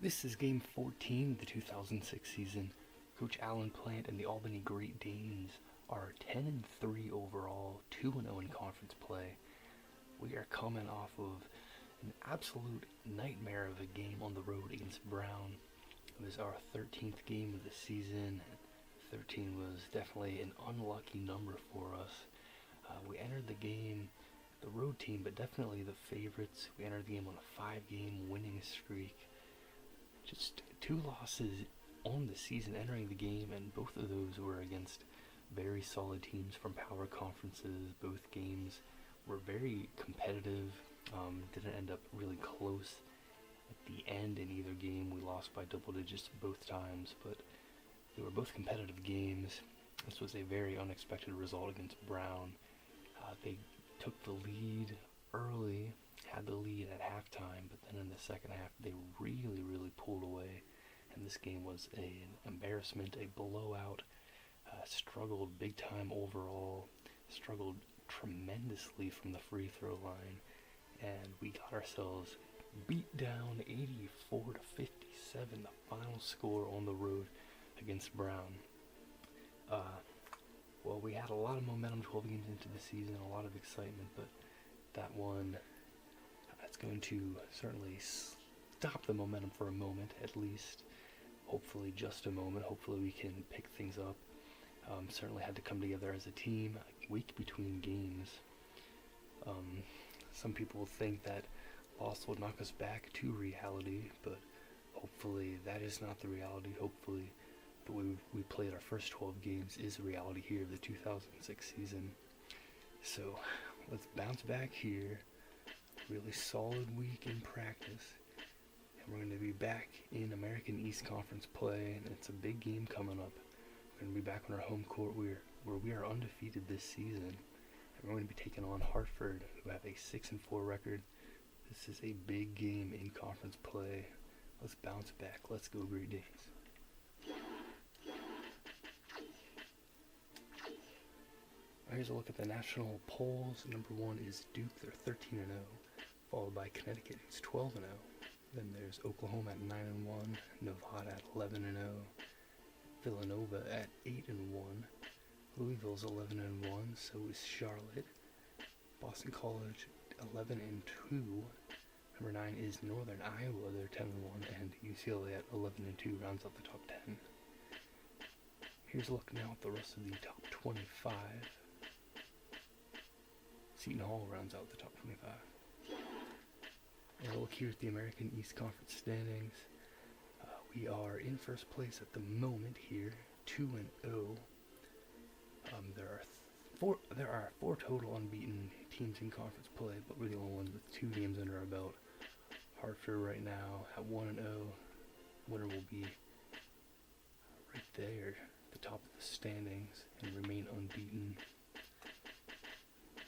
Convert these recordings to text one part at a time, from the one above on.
This is Game 14 of the 2006 season. Coach Alan Plant and the Albany Great Danes are 10-3 overall, 2-0 in conference play. We are coming off of an absolute nightmare of a game on the road against Brown. It was our 13th game of the season. 13 was definitely an unlucky number for us. We entered the game, the road team, but definitely the favorites. We entered the game on a 5-game winning streak. Just 2 losses on the season entering the game, and both of those were against very solid teams from power conferences. Both games were very competitive. Didn't end up really close at the end in either game. We lost by double digits both times, but they were both competitive games. This was a very unexpected result against Brown. They took the lead early, had the lead at halftime, but then in the second half they really pulled away, and this game was an embarrassment, a blowout. Struggled big time overall, struggled tremendously from the free throw line, and we got ourselves beat down 84-57, the final score on the road against Brown. Well, we had a lot of momentum 12 games into the season, a lot of excitement, but that one, it's going to certainly stop the momentum for a moment, at least. Hopefully just a moment. Hopefully we can pick things up. Certainly had to come together as a team, a week between games. Some people think that loss will knock us back to reality, but hopefully that is not the reality. Hopefully the way we played our first 12 games is the reality here of the 2006 season. So let's bounce back here. Really solid week in practice, and we're going to be back in American East Conference play, and it's a big game coming up. We're going to be back on our home court where we are undefeated this season, and we're going to be taking on Hartford, who have a 6-4 record. This is a big game in conference play. Let's bounce back. Let's go Great Danes. Here's a look at the national polls. Number 1 is Duke, they're 13-0, followed by Connecticut, who's 12-0. Then there's Oklahoma at 9-1, Nevada at 11-0, Villanova at 8-1, Louisville's 11-1, so is Charlotte. Boston College 11-2. Number 9 is Northern Iowa, they're 10-1, and UCLA at 11-2 rounds out the top 10. Here's a look now at the rest of the top 25. Seton Hall rounds out the top 25. And a look here at the American East Conference standings. We are in first place at the moment here, 2-0. There are 4 total unbeaten teams in conference play, but we're the only ones with 2 games under our belt. Hartford right now at 1-0. Winner will be right there at the top of the standings and remain unbeaten.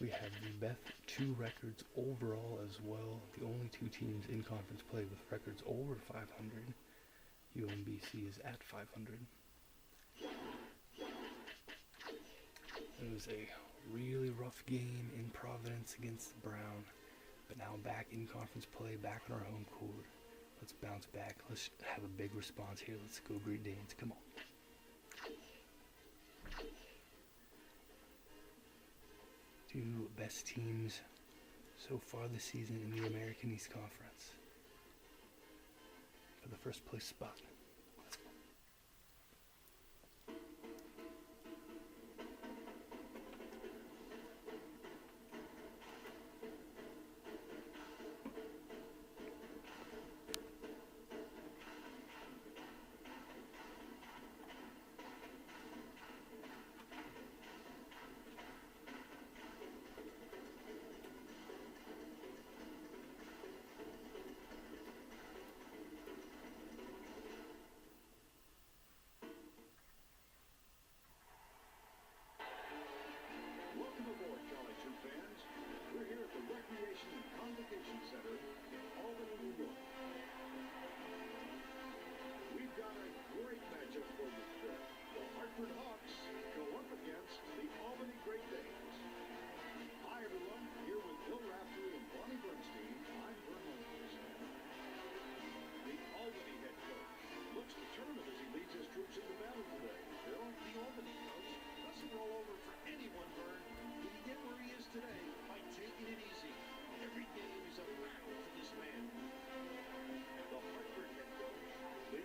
We have the best 2 records overall as well. The only 2 teams in conference play with records over 500. UMBC is at 500. It was a really rough game in Providence against Brown, but now back in conference play, back on our home court. Let's bounce back. Let's have a big response here. Let's go Great Danes. Come on. Two best teams so far this season in the American East Conference for the first place spot. Let's go.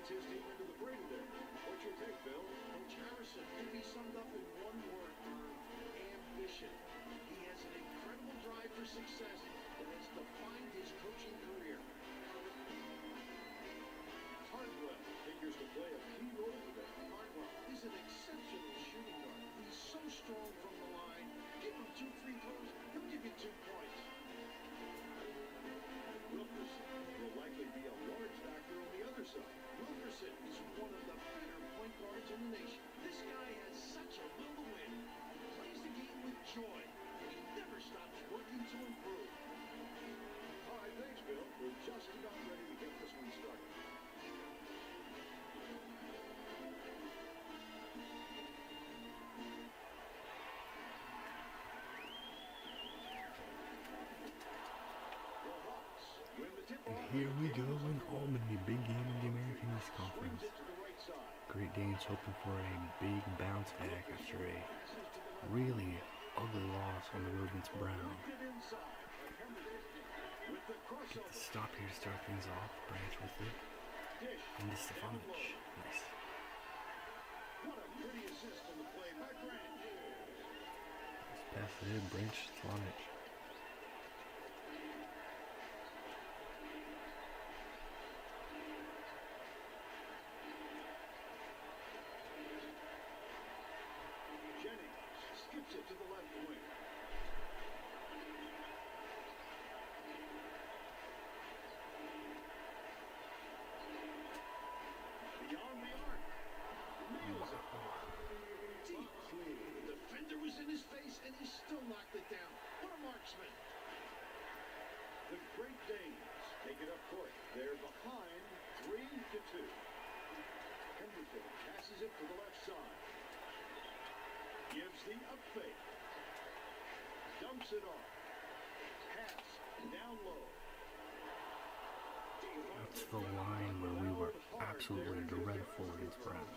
gets his team into the fray today. What's your take, Bill? Coach Harrison can be summed up in one word, ambition. He has an incredible drive for success that has defined his coaching career. Hartford figures to play a key role today. Hartford is an exceptional shooting guard. He's so strong from the line. Give him 2 free throws, he'll give you 2 points. Wilkerson will likely be a large factor on the other side. Wilkerson is one of the better point guards in the nation. This guy has such a will to win. He plays the game with joy. He never stops working to improve. All right, thanks, Bill. We're just about ready to get this one started. And here we go in Albany, big game in the American East Conference. Great Danes hoping for a big bounce back after a really ugly loss on the road against Brown. Get the stop here to start things off. Branch with it. And Stefanovic. Nice. Let's pass it in. Branch, Stefanovic. Skips it to the left wing. Beyond the arc. Nails it. Deep clean. The defender was in his face and he still knocked it down. What a marksman. The Great Danes take it up court. They're behind 3-2. Henderson passes it to the left side. Gives the up fake. Dumps it off. Pass. Down low. That's the line where we were absolutely dreadful against Brown.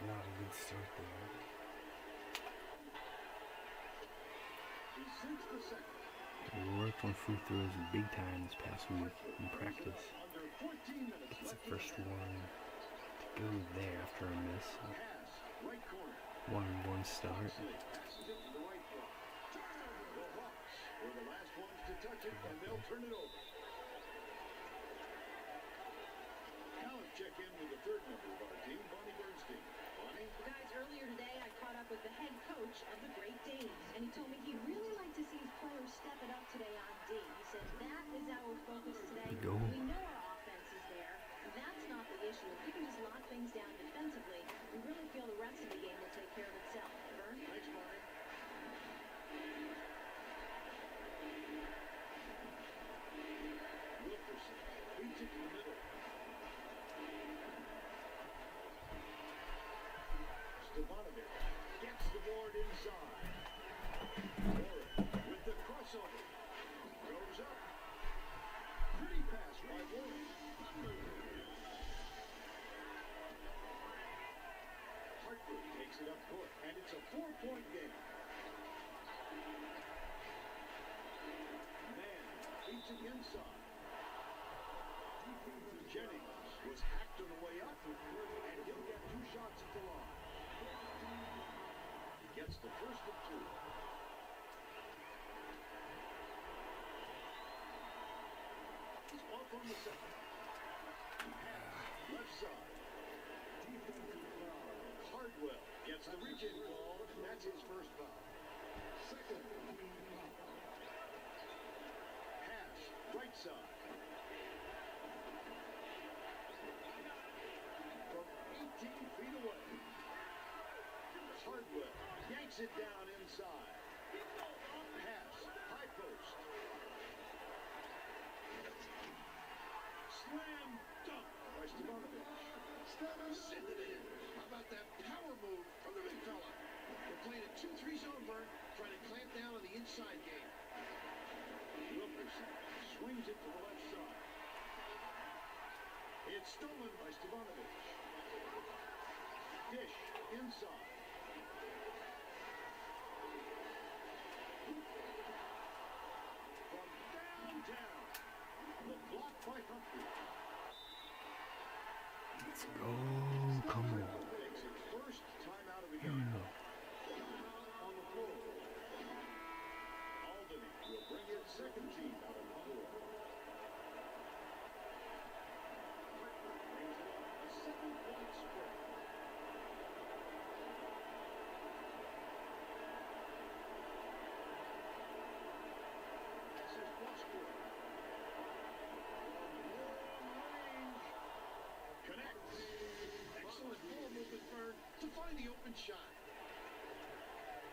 Not a good start there. He sinks the second. We worked on free throws big time this past week in practice. It's the first one to go there after a miss. 1-1 start. Check in with the third member of our team, Bonnie Bernstein. Bonnie? Guys, earlier today I caught up with the head coach of the Great Danes, and he told me he'd really like to see his players step it up today on D. He said that is our focus today. We know our offense is there. That's not the issue. If we can just lock things down defensively, we really feel the rest of the game will take care of itself. Vern? Thanks, Bonnie. Wilkerson feeds it to the middle. Stefanovic gets the board inside. Warren with the crossover. Goes up. Pretty pass by Warren. Hartford takes it up court, and it's a 4-point game. Man feeds it inside. Jennings was hacked on the way up, and he'll get 2 shots at the line. He gets the first of 2. He's off on the second. Left side. Hardwell gets the reach-in ball. That's his first foul. Second. Pass. Right side. From 18 feet away. Hardwell yanks it down inside. Pass. High post. Slam dunk by Stefanovic. Send it in. How about that power move from the big fella? They're playing a 2-3 zone, Vern, trying to clamp down on the inside game. Wilkerson swings it to the left side. It's stolen by Stefanovic. Dish inside. Let's go. Come on. Here we go. Albany will bring its second team out on the floor. Brings it up, a 7-point spread. This is Washburn. Connects. Excellent ball movement, Bird, to find the open shot.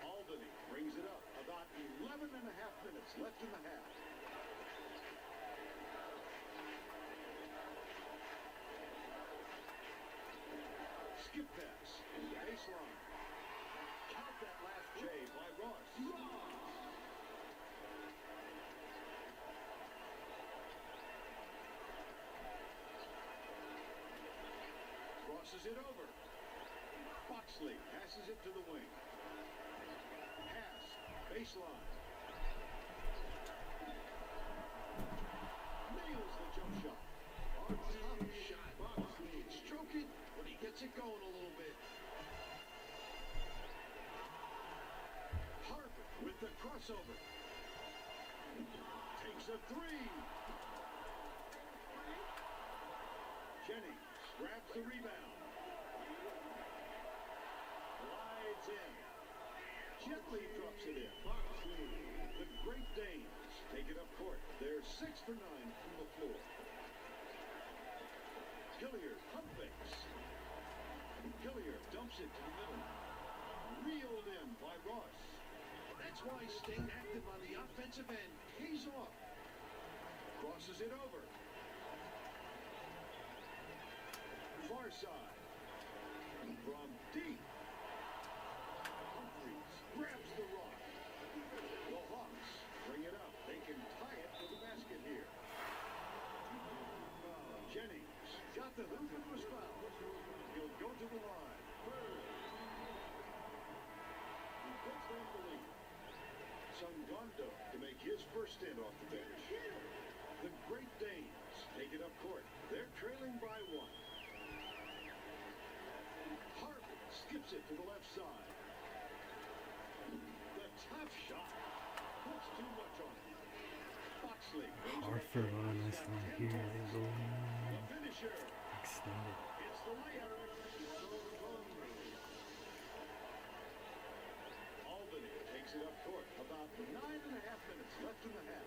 Albany brings it up. About 11 and a half minutes left in the half. Skip pass. Baseline. Count that last J by Ross. Crosses it over. Boxley passes it to the wing. Pass. Baseline. Nails the jump shot. A tough shot. Boxley. Stroke it when he gets it going a little bit. Hartford with the crossover. Takes a three. Jennings grabs the rebound. Glides in. Gently drops it in. Boxley. The Great Danes take it up court. They're 6 for 9 from the floor. Hilliard pump fakes. Hilliard dumps it to the middle. Reeled in by Ross. That's why staying active on the offensive end pays off. Crosses it over. Far side. From deep. Humphries grabs the rock. The Hawks bring it up. They can tie it to the basket here. Jennings got the hoop and was fouled. He'll go to the line. He puts down the lead. Sungondo to make his first stand off the bench. The Great Danes take it up court. They're trailing by 1. Hartford skips it to the left side. The tough shot. Puts too much on it. Boxley. Hartford on a nice line here. They go The finisher. extended. It's the layup. Albany takes it up court. About 9.5 minutes left in the half.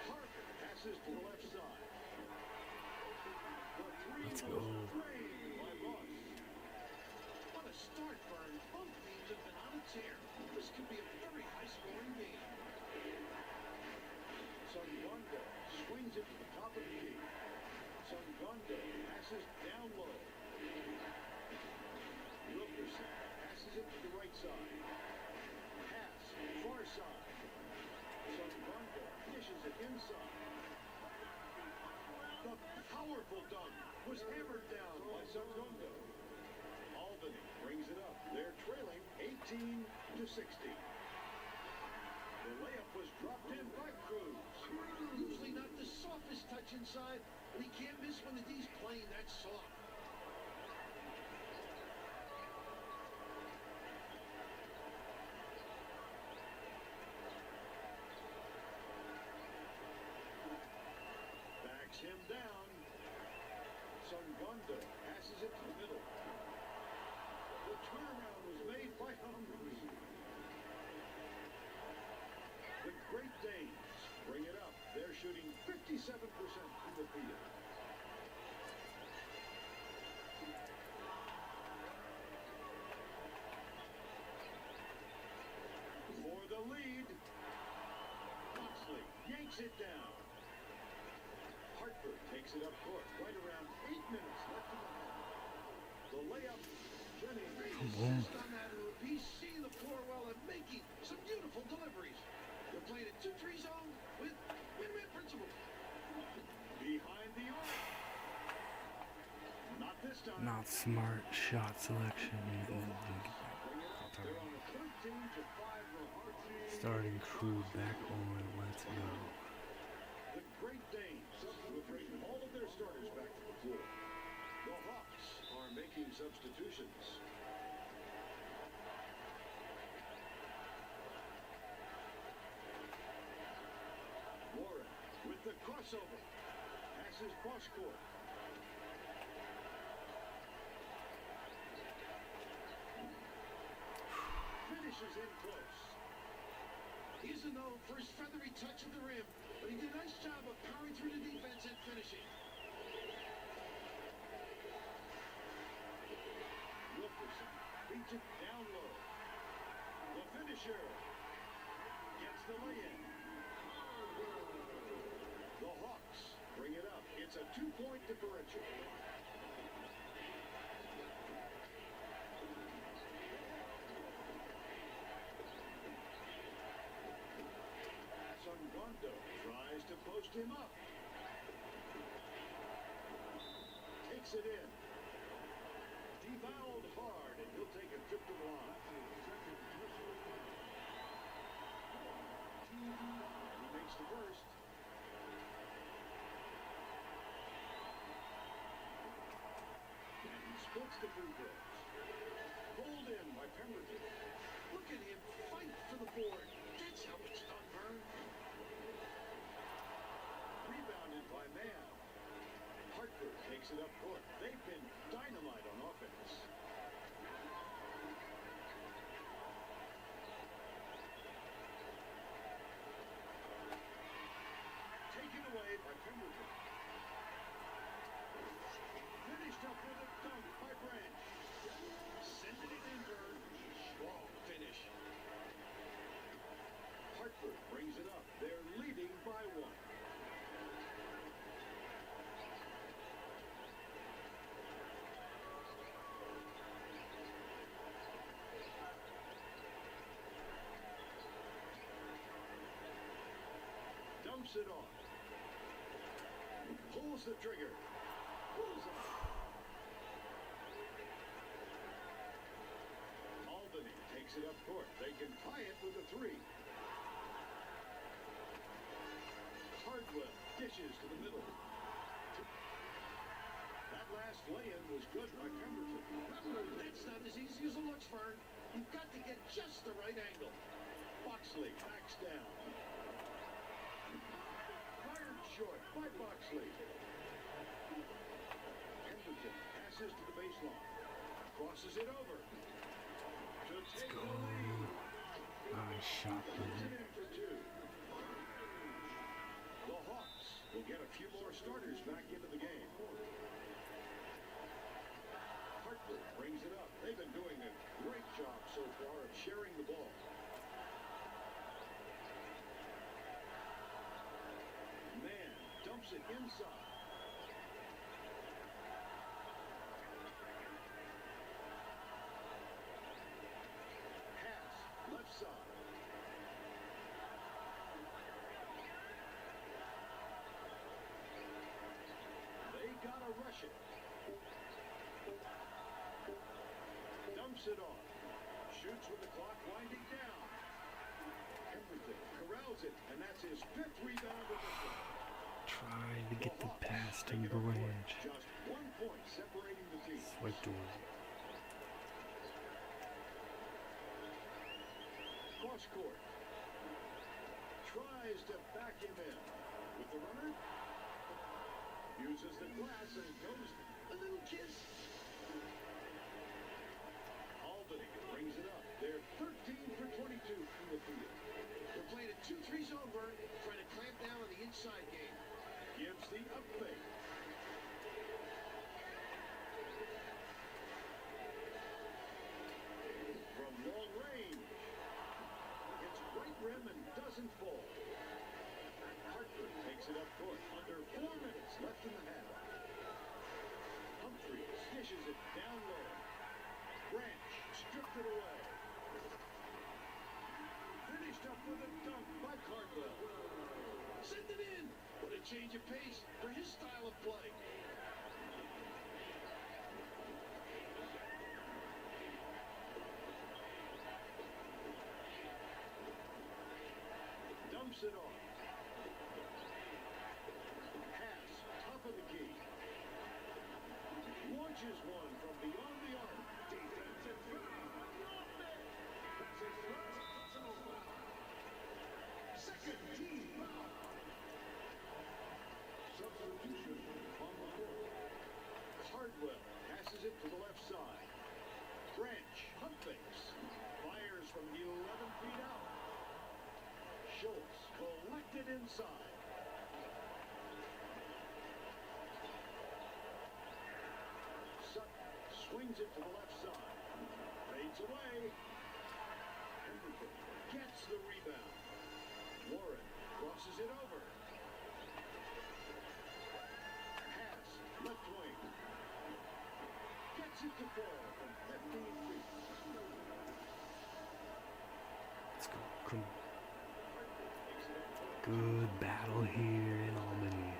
Hartford passes to the left side. The three Let's was go. drained by Ross. What a start, Vern. Both teams have been on a tear. This could be a very high-scoring game. Sungondo swings it to the top of the key. Sungondo passes down low. Wilkerson passes it to the right side. Pass, far side. Sungondo dishes it inside. The powerful dunk was hammered down by Sungondo. Albany brings it up. They're trailing 18-16. The layup was dropped in by Cruz. Usually not the softest touch inside, but he can't miss one of these playing that soft. Backs him down. Sungondo passes it to the middle. The turnaround was made by Humphries. The Great Danes bring it up. They're shooting 57% from the field. For the lead, Boxley yanks it down. Hartford takes it up court. Right around 8 minutes left in the half. The layup, Jennings. Assist on that hoop. He's seeing the floor well and making some beautiful deliveries. They're playing a 2-3 zone with win-win principle. Behind the arc. Not this time. Not smart shot selection. They're on a 13-5 run. Starting crew back on. Let's go. The Great Danes will bring all of their starters back to the floor. making substitutions. Warren with the crossover. Passes cross court. Finishes in close. He's a no for his feathery touch of the rim, but he did a nice job of powering through the defense and finishing. Wilkerson beats it down low. The finisher gets the lay-in. The Hawks bring it up. It's a 2-point differential. Gondo tries to post him up. Takes it in. Defouled hard, and he'll take a trip to the line. He makes the first. And he splits the free throws. Pulled in by Pemberton. Look at him fight for the board. That's how it's done, Vern. Rebounded by Mann. Hartford takes it up court. They've been dynamite on offense. Taken away by Pemberton. Finished up with a dunk by Branch. Sending it in, Vern. Strong finish. Hartford brings it up. They're leading by 1. Dumps it on. Pulls the trigger. Pulls it. Albany takes it up court. They can tie it with a 3. Hardwell dishes to the middle. That last lay-in was good by Pemberton. That's not as easy as it looks, Vern. You've got to get just the right angle. Boxley backs down. Fired short by Boxley. Pemberton passes to the baseline. Crosses it over. To take the lead. Nice shot, Puts it in for 2. The Hawks will get a few more starters back into the game. Hartford brings it up. They've been doing a great job so far of sharing the ball. Mann dumps it inside. Pass left side. Gotta rush it. Dumps it on. Shoots with the clock winding down. Pemberton corrals it, and that's his 5th rebound of the game. Trying to get the pass to Branch. Just 1 point separating the team. Swiped away. Cross court. Tries to back him in. With the runner. Uses the glass and goes a little kiss. Albany brings it up. They're 13 for 22 from the field. They're playing a 2-3 zone, Vern, trying to clamp down on the inside game. Gives the up fake. From long range. It's right rim and doesn't fall. Hartford takes it up court. Under 4 minutes left in the half. Humphries dishes it down low. Branch stripped it away. Finished up with a dunk by Cardwell. Send it in. What a change of pace for his style of play. Dumps it off. Pass, top of the key. Launches one from beyond inside. Sutton swings it to the left side. Fades away. Gets the rebound. Warren crosses it over. Pass, left wing. Gets it to fall from 15 feet. Let's go. Come on. Good battle here in Albany.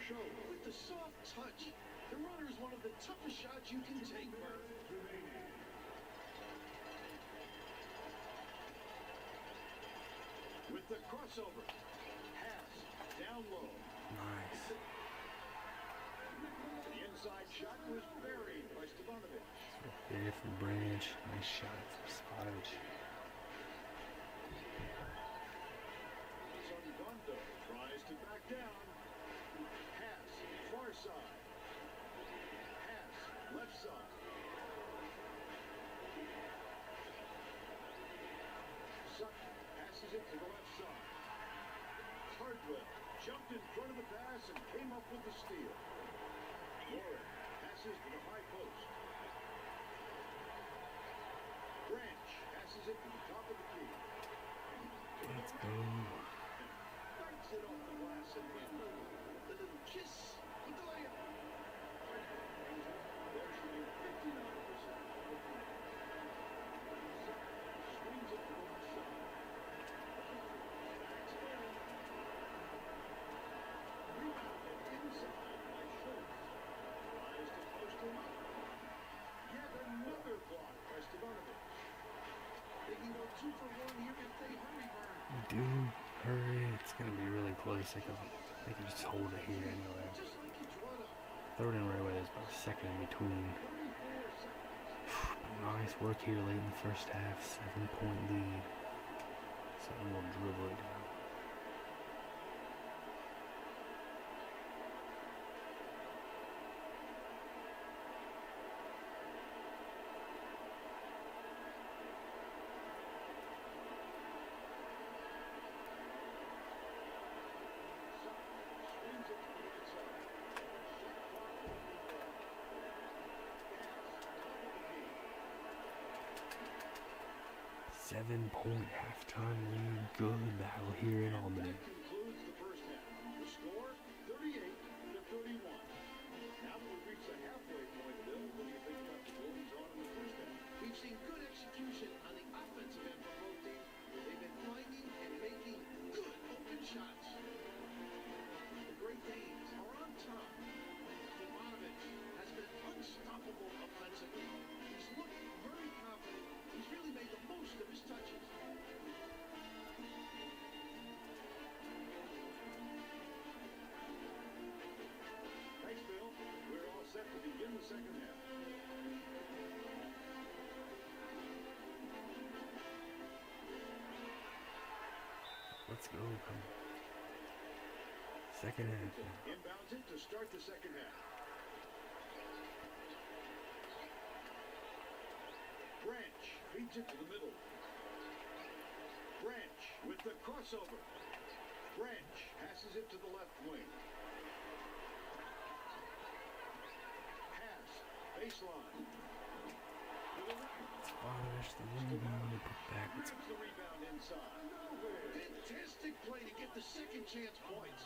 Show with the soft touch. The runner is one of the toughest shots you can take, Bert. With the crossover. Pass. Down low. Nice. The inside shot was buried by Stevanovic. There from Branch. Nice shot from Stevanovic. Sangondo tries to back down. Pass. Far side. Pass. Left side. Sutton passes it to the left side. Hardwell jumped in front of the pass and came up with the steal. Warren passes to the high post. Branch passes it to the top of the key. Let's go. Banks it off the glass and in. The little kiss with the layup. They're shooting 59%. Swings it to the left side. Rebounded inside by Schultz. Tries to post him up. Yet another block by Stevanovic. They can go 2 for 1 here if they hurry, Vern. Dude, hurry. It's going to be really close. They can just hold it here anyway. Just like you draw it up. Throw it in right away. There's about a second in between. 34 seconds. Nice work here late in the first half. 7-point lead. So we'll dribble it down. Swings it to the right side. Shot clock will be run. Pass, top of the key. 7-point halftime lead. Good battle here in Albany. That concludes the first half. The score, 38-31. Now that we've reached the halfway point, Bill, what do you think about the goings on in the first half? We've seen good execution on the offensive end from both teams. They've been finding and making good open shots. The Great Danes are on top. Stevanovic has been unstoppable offensively. He's looked very confident. He's really made the most of his touches. Thanks, Bill. We're all set to begin the second half. Let's go. Come on. Second half. Inbounds it to start the second half. Branch feeds it to the middle. Branch with the crossover. Branch passes it to the left wing. Pass. Baseline. To the right. Stevanovic, the rebound, they put back. Let's Grabs the rebound inside. Fantastic play to get the second chance points.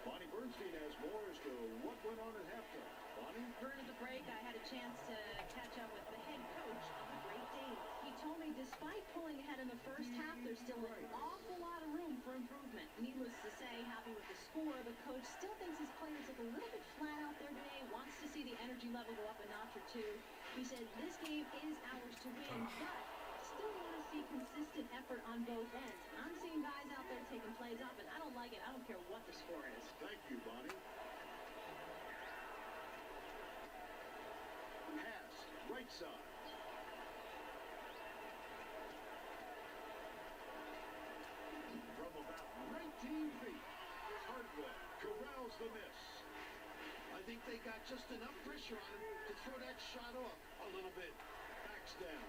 Bonnie Bernstein has more as to what went on at halftime. Bonnie? During the break, I had a chance to catch up with the head coach of the Great Danes. He told me despite pulling ahead in the first half, there's still an awful lot of room for improvement. Needless to say, happy with the score, the coach still thinks his players look a little bit flat out there today, wants to see the energy level go up a notch or two. He said this game is ours to win, but still want to see consistent effort on both ends. I'm seeing guys out there taking plays up, and I don't like it. I don't care what the score is. Thank you, Bonnie. Pass, right side. From about 19 feet. think they got just enough pressure on him to throw that shot off a little bit. Backs down.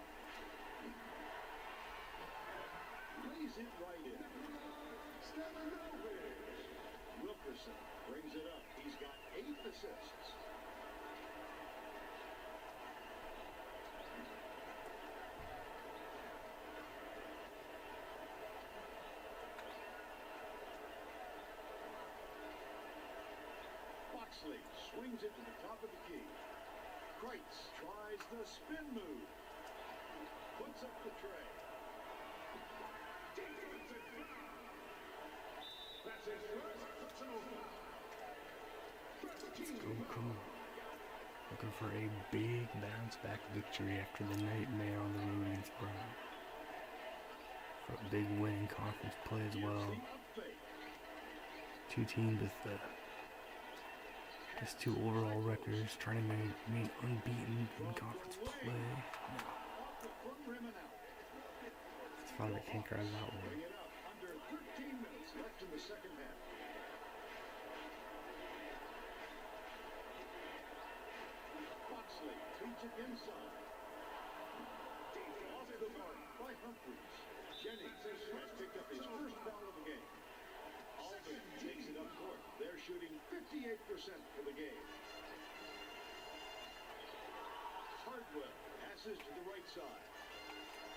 Lays it right in. Wilkerson brings it up. He's got 8 assists. Boxley swings it to the top of the key. Kreitz tries the spin move. Puts up the tray. That's his first personal foul. Let's go, come on. Looking for a big bounce-back victory after the nightmare on the road against Brown. For a big win in conference play as well. Two teams with just 2 overall records, trying to remain unbeaten in conference play. It's fine, I can't grab that one. Under 13 minutes left in the second half. Boxley feeds it inside. Off the mark by Humphries. Jennings has picked up his first foul of the game. Albany takes it up court. They're shooting 58% for the game. Hartford passes to the right side.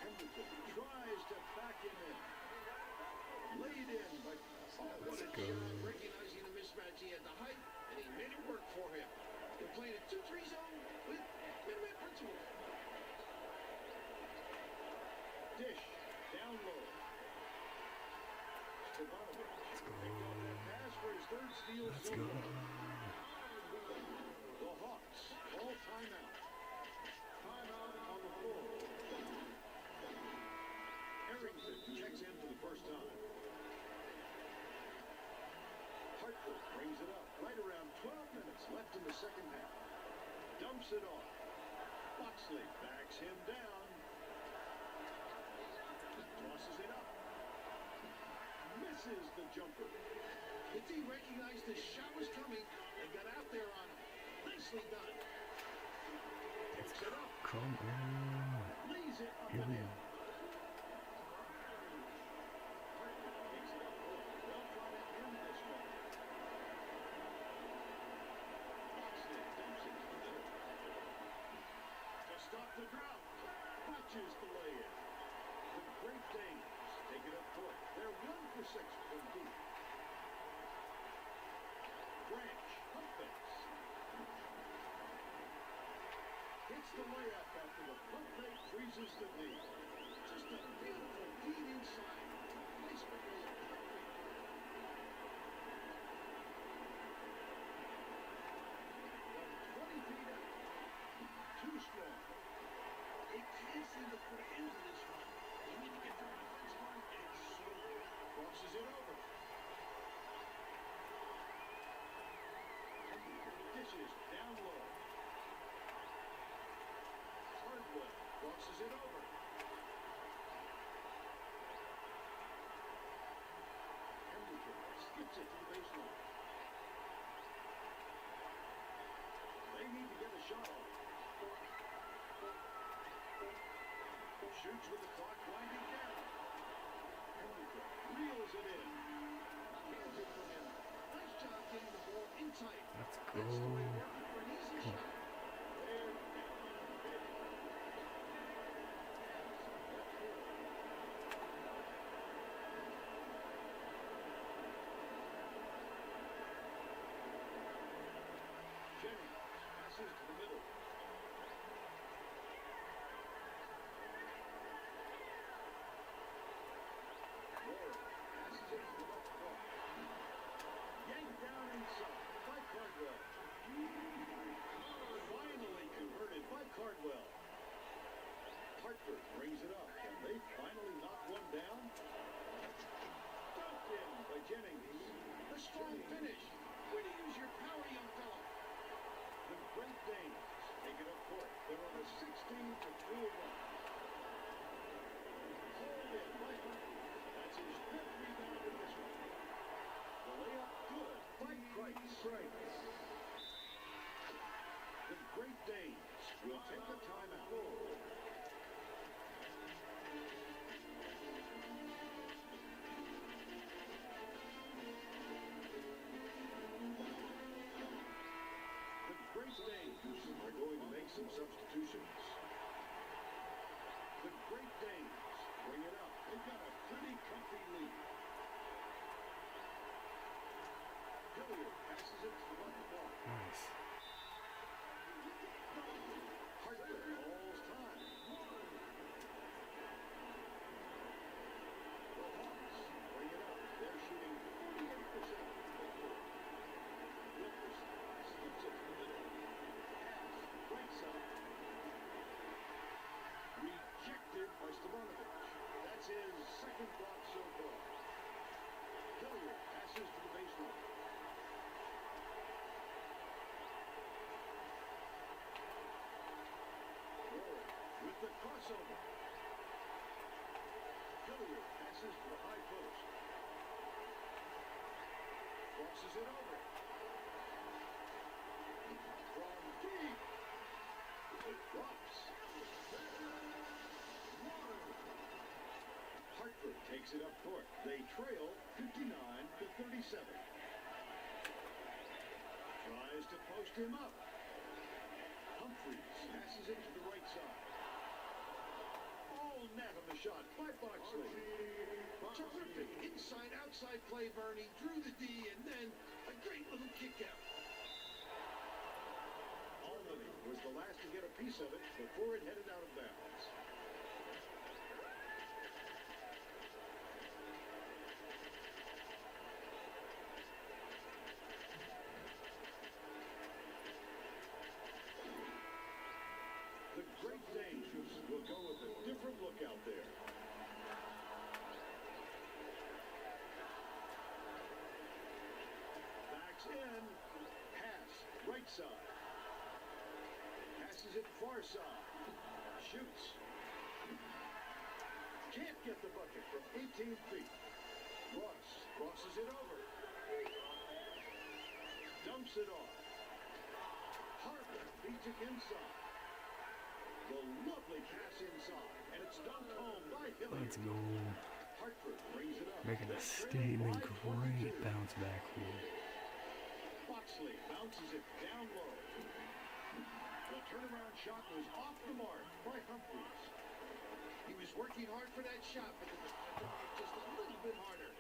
Henderson tries to back him in. Laid in, but what a shot. Recognizing the mismatch, he had the height, and he made it work for him. They're playing a 2-3 zone with min-man principle. Dish down low. Stevanovic picked up that pass for his third steal. Let's go. The Hawks call timeout. Timeout on the floor. Harrington checks in for the first time. Hartford brings it up right around 12 minutes left in the second half. Dumps it off. Boxley backs him down. Tosses it up. Misses the jumper. The D recognized the shot was coming and got out there on him. Nicely done. Picks it up. Come on. Lays it up Here and we in. go. Stop the drought. Watches the lay-in. The Great Danes take it up court. They're 1 for 6 from deep. Branch, pump fakes. Hits the layup after the pump fake freezes the lead. Just a beautiful feed inside. Placement was perfect. From 20 feet out. Too strong. They can't seem to put into this run. They need to get their offense going, and it's so good. Crosses it over. Dishes down low. Hardwood crosses it over. Henderson skips it to the baseline. They need to get a shot off. Shoots with the clock winding down. Henderson reels it in. Hands it from him. Nice job getting the ball in tight. Let's go. That's the way it worked for an easy shot. They're down big. Jennings passes to the middle. Yanked down inside by Cardwell. of substitutions. The Great Danes bring it up. They've got a pretty comfy lead. Hilliard passes it to the left block. Nice. Hartford calls time. The Hawks bring it up. They're shooting 48% from the floor. Wilkerson slips it to the middle. Pass, right side. Rejected by Stevanovic. That's his second block so far. Hilliard passes to the baseline. With the crossover. Hilliard passes to the high post. Crosses it over. From deep. It drops. Hartford takes it up court. They trail 59-37. Tries to post him up. Humphries passes it to the right side. All net on the shot by Boxley. Terrific inside-outside play, Bernie. Drew the D, and then a great little kick out. Albany was the last to get a piece of it before it headed out of bounds. The Great Danes will go with a different look out there. Backs in. Pass. Right side. Passes it far side. Shoots. Can't get the bucket from 18 feet. Ross crosses it over. Dumps it off. Hartford beats it inside. The lovely pass inside, and it's dunked home by Hilliard. Let's go. Hartford brings it up. Making a statement. Great bounce back here. Boxley bounces it down low. The turnaround shot was off the mark by Humphries. He was working hard for that shot, but the defender made just a little bit harder.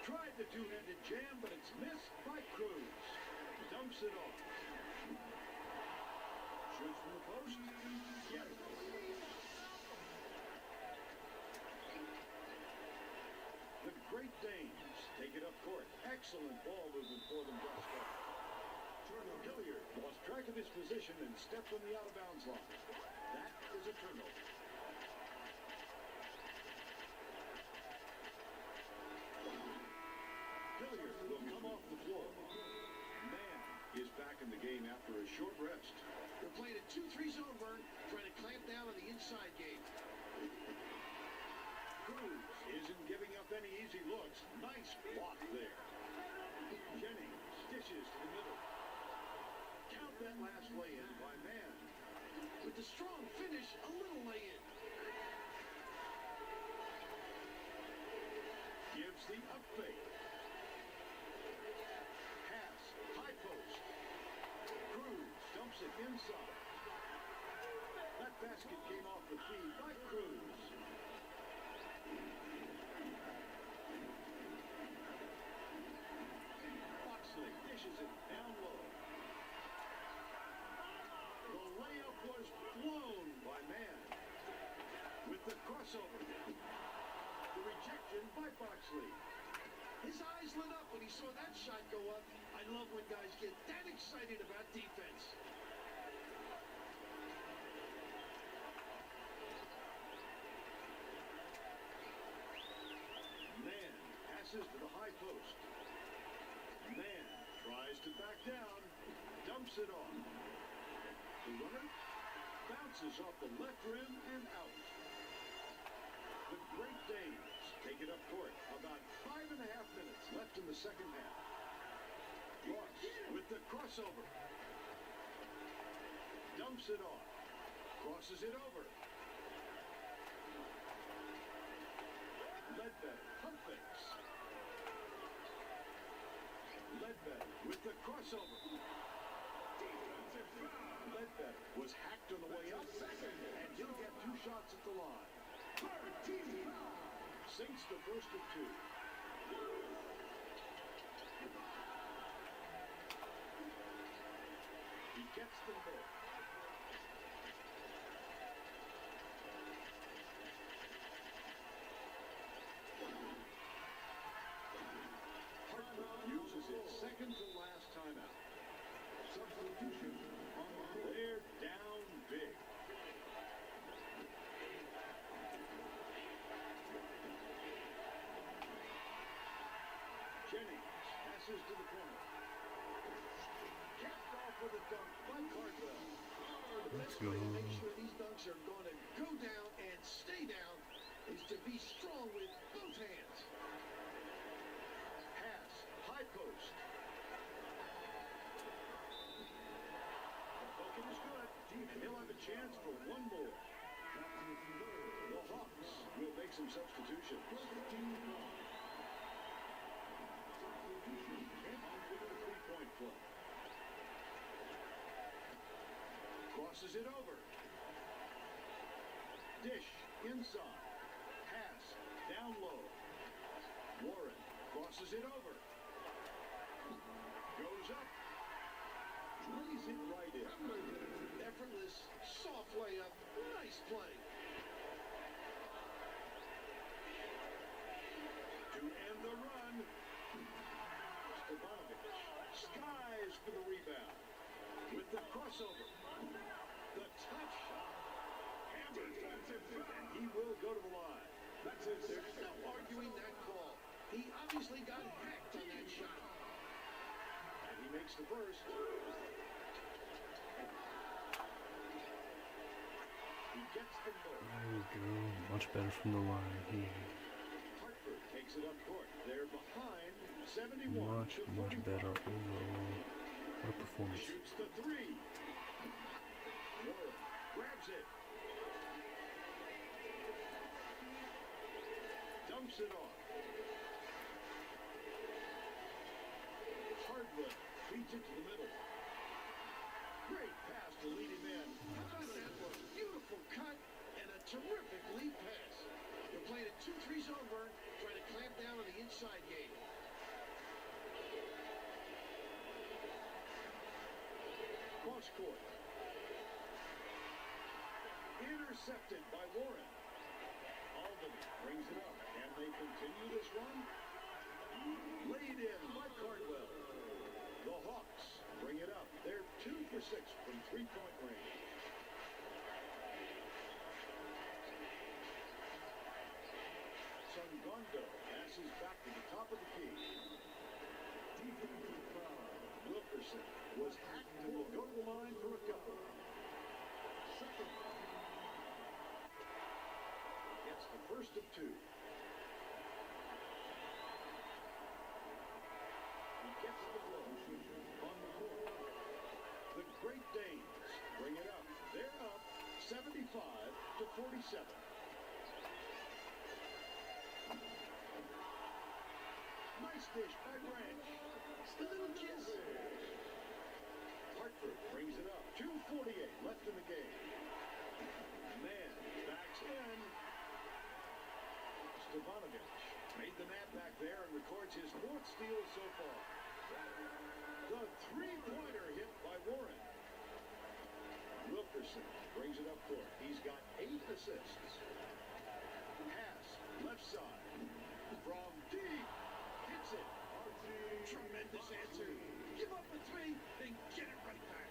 Tried the two-handed jam, but it's missed by Cruz. Dumps it off. Shoots from the post. Yes. The Great Danes take it up court. Excellent ball movement for them thus far. Hilliard lost track of his position and stepped on the out-of-bounds line. That is a turnover. Hilliard will come off the floor. Mann is back in the game after a short rest. They're playing a 2-3 zone, Vern, trying to clamp down on the inside game. Cruz isn't giving up any easy looks. Nice block there. Jennings dishes to the middle. Count that last lay-in by Mann. With the strong finish, a little lay-in. Gives the up fake. Pass, high post. Cruz dumps it inside. That basket came off the feed by Cruz. Boxley dishes it down low. The layup was blown by Mann. With the crossover. The rejection by Boxley. His eyes lit up when he saw that shot go up. I love when guys get that excited about defense. Mann passes to the high post. Mann tries to back down. Dumps it off. The runner bounces off the left rim and out. The Great Danes take it up court. About 5.5 minutes left in the second half. Ross with the crossover. Dumps it off. Crosses it over. Ledbetter pump fakes. Ledbetter with the crossover. Defensive foul. was hacked on the way up, and he'll get 2 shots at the line. Sinks the first of 2. He gets them both. Hartford uses its second to last timeout. Substitution on the floor. They're down big. Jennings passes to the corner. Capped off with a dunk by Cardwell. The best way to make sure these dunks are going to go down and stay down is to be strong with both hands. Pass, high post. The bucket is good, and he'll have a chance for one more. The Hawks will make some substitutions. Three-point play. Crosses it over. Dish inside. Pass down low. Warren crosses it over. Goes up. Lays it right in. Effortless, soft layup. Nice play. To end the run. Stefanovic skies for the rebound. With the crossover. The touch shot. Hammered. And he will go to the line. There's no arguing that call. He obviously got hacked on that shot. And he makes the first. He gets the ball. There we go. Much better from the line here. Hartford takes it up court. They're behind 71 Much to 45. better overall. What a performance. Shoots the 3. Warren grabs it. Dumps it off. Hardwood feeds it to the middle. Great pass to lead him in. How about that one? Beautiful cut and a terrific lead pass. They're playing a 2-3 zone burn, trying to clamp down on the inside game. Cross court. Intercepted by Warren. Albany brings it up. Can they continue this run? Laid in by Cardwell. The Hawks bring it up. They're 2 for 6 from 3-point range. Sangondo passes back to the top of the key. Wilkerson was hacked and will go to the line for a couple. Second. Gets the first of 2. He gets the blow on the court. The Great Danes bring it up. They're up 75 to 47. Nice dish by Branch. The little kiss. Hartford brings it up. 2:48 left in the game. Man backs in. Stefanovic made the man back there and records his 4th steal so far. The 3-pointer hit by Warren. Wilkerson brings it up court. He's got 8 assists. Pass left side from deep. Hits it. Tremendous answer. Give up a 3, then get it right back.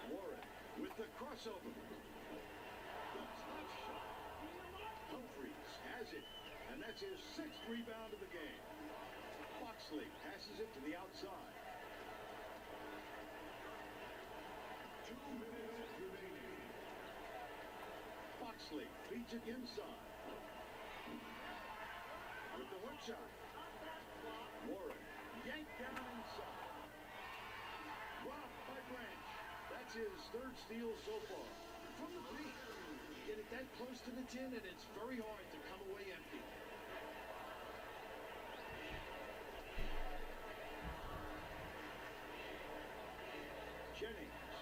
Warren with the crossover. The touch shot. Humphries has it, and that's his 6th rebound of the game. Foxley passes it to the outside. 2 minutes remaining. Foxley feeds it inside. With the hook shot. Warren yanked down inside. Robbed by Branch. That's his 3rd steal so far. From the paint. Get it that close to the tin, and it's very hard to come away empty. Jennings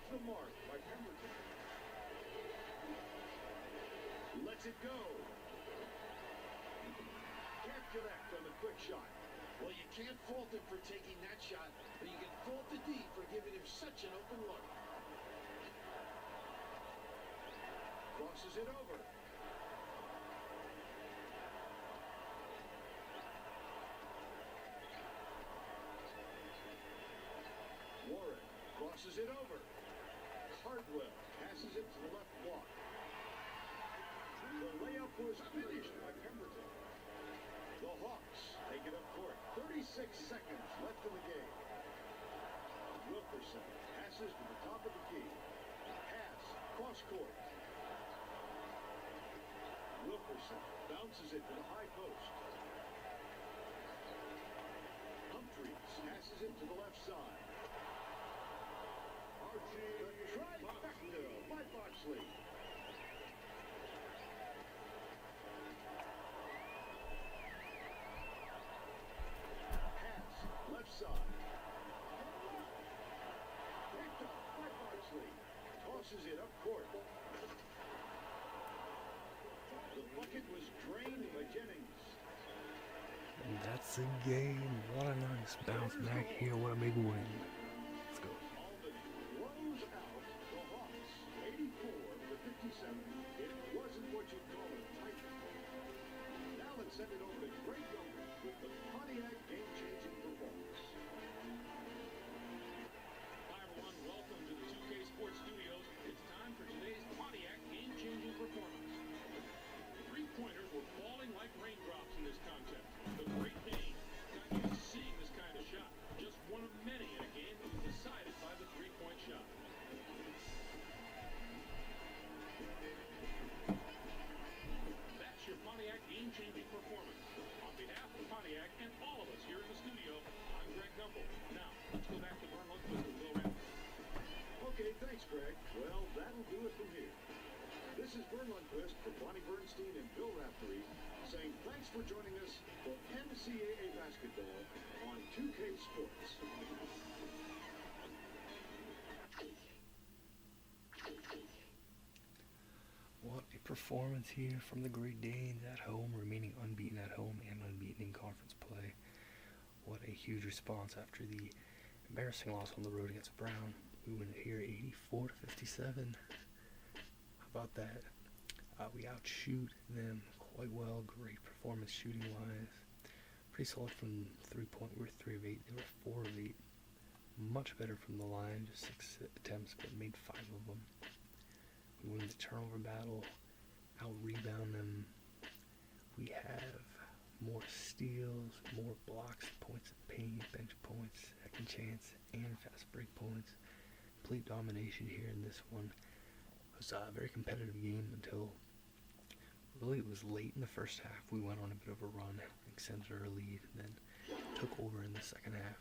the mark by Pemberton. Lets it go. Can't connect on the quick shot. Well, you can't fault him for taking that shot, but you can fault the D for giving him such an open look. Crosses it over. Warren crosses it over. Hardwell passes it to the left block. The layup was finished by Pemberton. The Hawks take it up court. 36 seconds left in the game. Wilkerson passes to the top of the key. Pass, cross court. Wilkerson bounces it to the high post. Humphreys passes it to the left side. The trifecta by Boxley. Pass, left side. Picked up by Boxley. Tosses it up court. The bucket was drained by Jennings. And that's the game. What a nice bounce back here. What a big win. Let's go. Albany blows out the Hawks. 84-57. It wasn't what you'd call a tight one. Now let's send it over to Greg Gilbert with the Pontiac game-changing performance. Hi everyone, welcome to the 2K Sports Studios. It's time for today's Pontiac game-changing performance. Three-pointers were falling like raindrops in this contest. The Great Dane got used to seeing this kind of shot. Just one of many in a game that was decided by the three-point shot. That's your Pontiac game-changing performance. On behalf of Pontiac and all of us here in the studio, I'm Greg Gumbel. Now, let's go back to Vern Lundquist and Bill Raftery. Okay, thanks, Greg. Well, that'll do it from here. This is Vern Lundquist for Bonnie Bernstein and Bill Raftery saying thanks for joining us for NCAA basketball on 2K Sports. What a performance here from the Great Danes at home, remaining unbeaten at home and unbeaten in conference play. What a huge response after the embarrassing loss on the road against Brown. We win it here 84-57. How about that? We outshoot them quite well. Great performance shooting-wise. Pretty solid from three-point. We were 3 of 8. They were 4 of 8. Much better from the line. Just 6 attempts, but made 5 of them. We win the turnover battle. Out-rebound them. We have more steals, more blocks, points of paint, bench points, second chance, and fast break points. Complete domination here in this one. It was a very competitive game until really it was late in the first half. We went on a bit of a run, extended our lead, and then took over in the second half.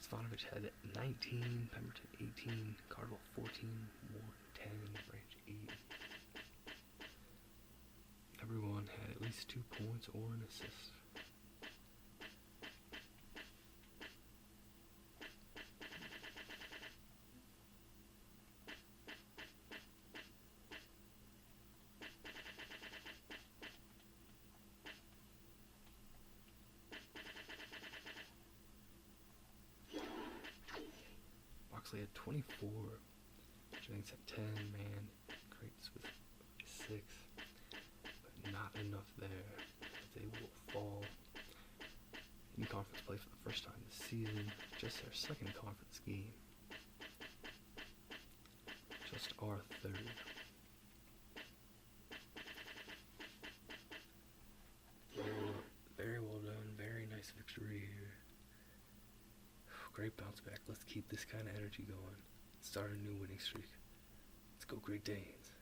Stefanovic had 19, Pemberton 18, Cardwell 14, Moore 10, Branch 8. Everyone had at least 2 points or an assist. Boxley had 24, Jennings had 10, man, Crates with 6, but not enough there. They will fall in conference play for the first time this season, just their second conference game, just our third. Very well done, very nice victory here. Great bounce back. Let's keep this kind of energy going. Start a new winning streak. Let's go Great Danes.